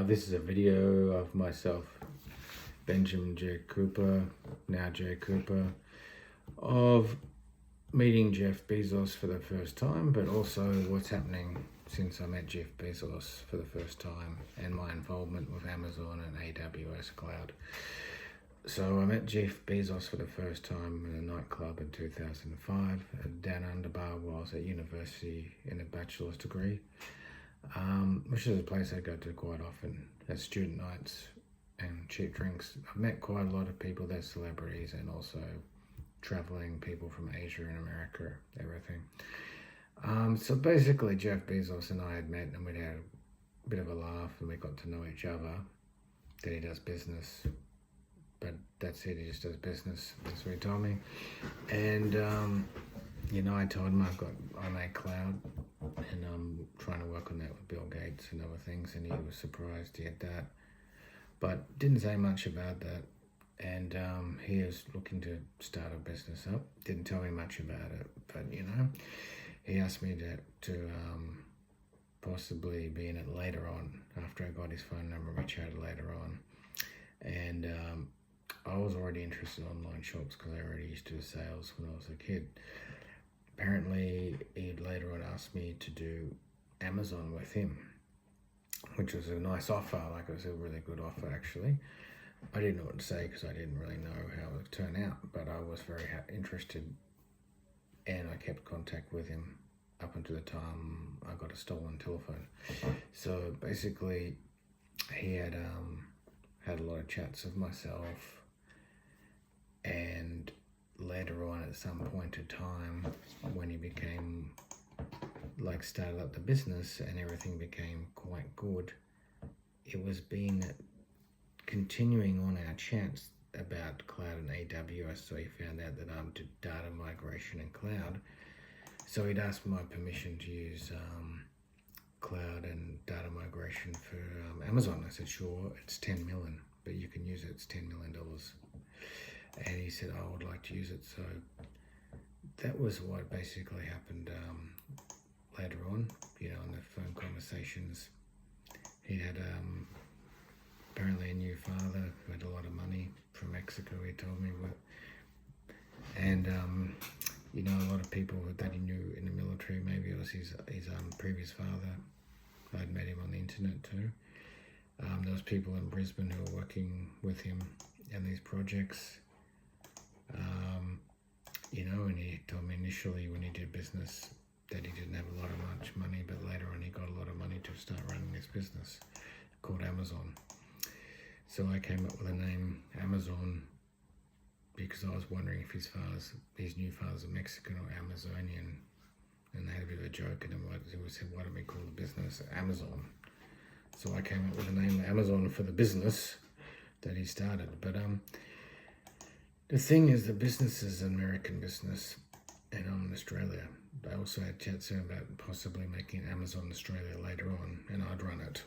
This is a video of myself, Benjamin J. Cooper, now J. Cooper, of meeting Jeff Bezos for the first time, but also what's happening since I met Jeff Bezos for the first time and my involvement with Amazon and AWS Cloud. So I met Jeff Bezos for the first time in a nightclub in 2005 at Down Under Bar while I was at university in a bachelor's degree, which is a place I go to quite often at student nights and cheap drinks. I've met quite a lot of people there, celebrities, and also traveling people from Asia and America, everything. So basically Jeff Bezos and I had met and we'd had a bit of a laugh and we got to know each other. That he does business, but that's it, he just does business. That's what he told me. And I told him I made cloud and I'm trying to work on that with Bill Gates and other things, and he was surprised he had that, but didn't say much about that. And he is looking to start a business up. Didn't tell me much about it, but he asked me to possibly be in it later on. After I got his phone number, we chatted later on. And I was already interested in online shops because I already used to do sales when I was a kid. Apparently, he later on asked me to do Amazon with him, which was a nice offer. Like, it was a really good offer, actually. I didn't know what to say because I didn't really know how it would turn out, but I was very interested, and I kept contact with him up until the time I got a stolen telephone. So basically, he had a lot of chats with myself, and later on at some point in time when he became, started up the business and everything became quite good, it was been continuing on our chats about cloud and AWS. So he found out that I'm to data migration and cloud. So he'd asked my permission to use cloud and data migration for Amazon. I said, sure, it's 10 million, but you can use it, it's $10 million. And he said, I would like to use it. So that was what basically happened later on, in the phone conversations. He had apparently a new father who had a lot of money from Mexico, he told me. And, a lot of people that he knew in the military, maybe it was his previous father. I'd met him on the internet too. There was people in Brisbane who were working with him in these projects. And he told me initially when he did business that he didn't have much money, but later on he got a lot of money to start running this business called Amazon. So I came up with the name Amazon because I was wondering if his new father's are Mexican or Amazonian, and they had a bit of a joke, and he said, why don't we call the business Amazon? So I came up with the name Amazon for the business that he started. But the thing is, the business is an American business, and I'm in Australia. I also had chats about possibly making Amazon Australia later on, and I'd run it.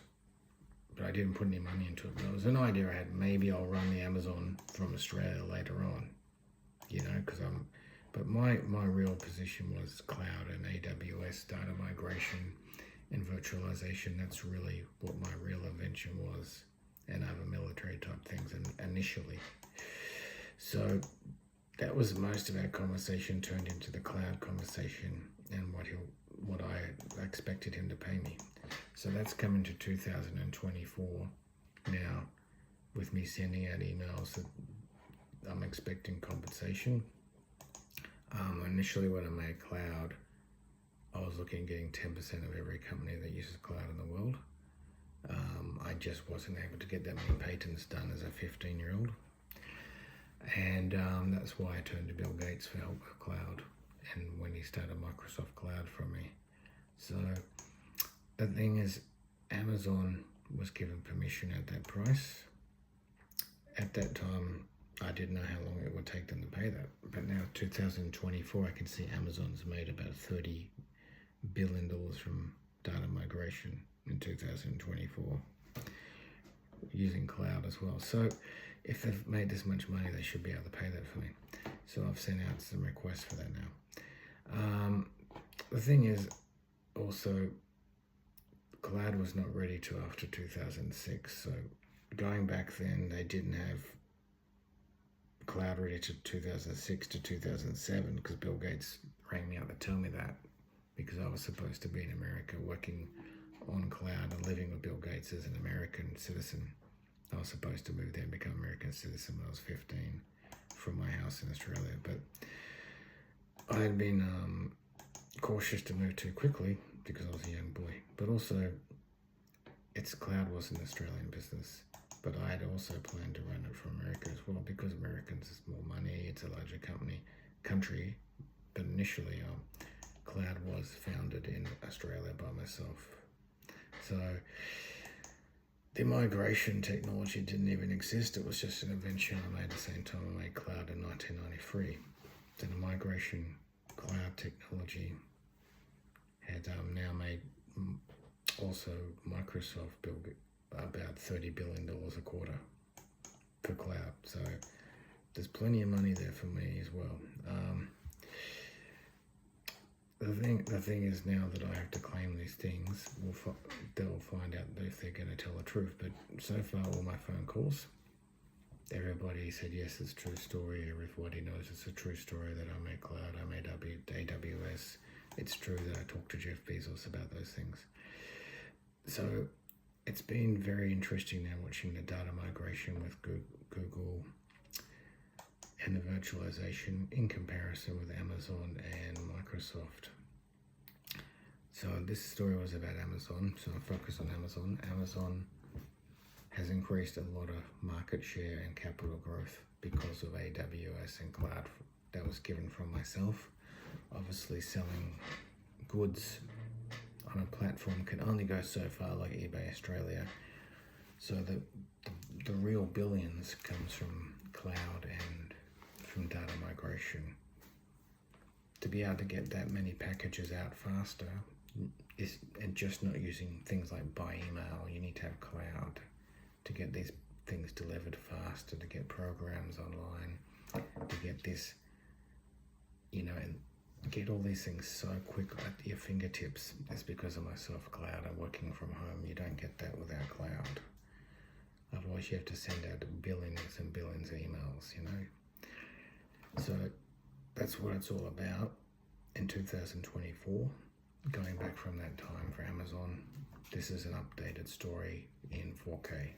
But I didn't put any money into it. But it was an idea I had. Maybe I'll run the Amazon from Australia later on, but my real position was cloud and AWS, data migration and virtualization. That's really what my real invention was, and other military type things initially. So that was most of our conversation turned into the cloud conversation and what I expected him to pay me. So that's coming to 2024 now, with me sending out emails that I'm expecting compensation. Initially when I made cloud, I was looking at getting 10% of every company that uses cloud in the world. I just wasn't able to get that many patents done as a 15-year-old. And that's why I turned to Bill Gates for help with cloud, and when he started Microsoft Cloud for me. So the thing is, Amazon was given permission at that price. At that time, I didn't know how long it would take them to pay that. But now, 2024, I can see Amazon's made about $30 billion from data migration in 2024, using cloud as well. So if they've made this much money, they should be able to pay that for me. So I've sent out some requests for that now. The thing is, also, cloud was not ready till after 2006. So going back then, they didn't have cloud ready to 2006 to 2007 because Bill Gates rang me up to tell me that, because I was supposed to be in America working on cloud and living with Bill Gates as an American citizen. I was supposed to move there and become an American citizen when I was 15 from my house in Australia, but I had been cautious to move too quickly because I was a young boy. But also, cloud was an Australian business, but I had also planned to run it from America as well, because Americans is more money, it's a larger country. But initially, cloud was founded in Australia by myself. So the migration technology didn't even exist. It was just an invention I made at the same time I made cloud in 1993. So the migration cloud technology had now made also Microsoft build about $30 billion a quarter for cloud. So there's plenty of money there for me as well. The thing is, now that I have to claim these things, they'll find out if they're going to tell the truth. But so far, all my phone calls, everybody said, yes, it's a true story. Everybody knows it's a true story that I made cloud, I made AWS. It's true that I talked to Jeff Bezos about those things. So it's been very interesting now watching the data migration with Google and the virtualization in comparison with Amazon and Microsoft. So this story was about Amazon, so I'll focus on Amazon. Amazon has increased a lot of market share and capital growth because of AWS and cloud that was given from myself. Obviously, selling goods on a platform can only go so far, like eBay Australia. So the real billions comes from cloud and from data migration. To be able to get that many packages out faster and just not using things like by email, you need to have cloud to get these things delivered faster, to get programs online, to get this, and get all these things so quick at your fingertips. It's because of my cloud. I'm working from home. You don't get that without cloud. Otherwise, you have to send out billions and billions of emails, So that's what it's all about in 2024. Going back from that time for Amazon, this is an updated story in 4K.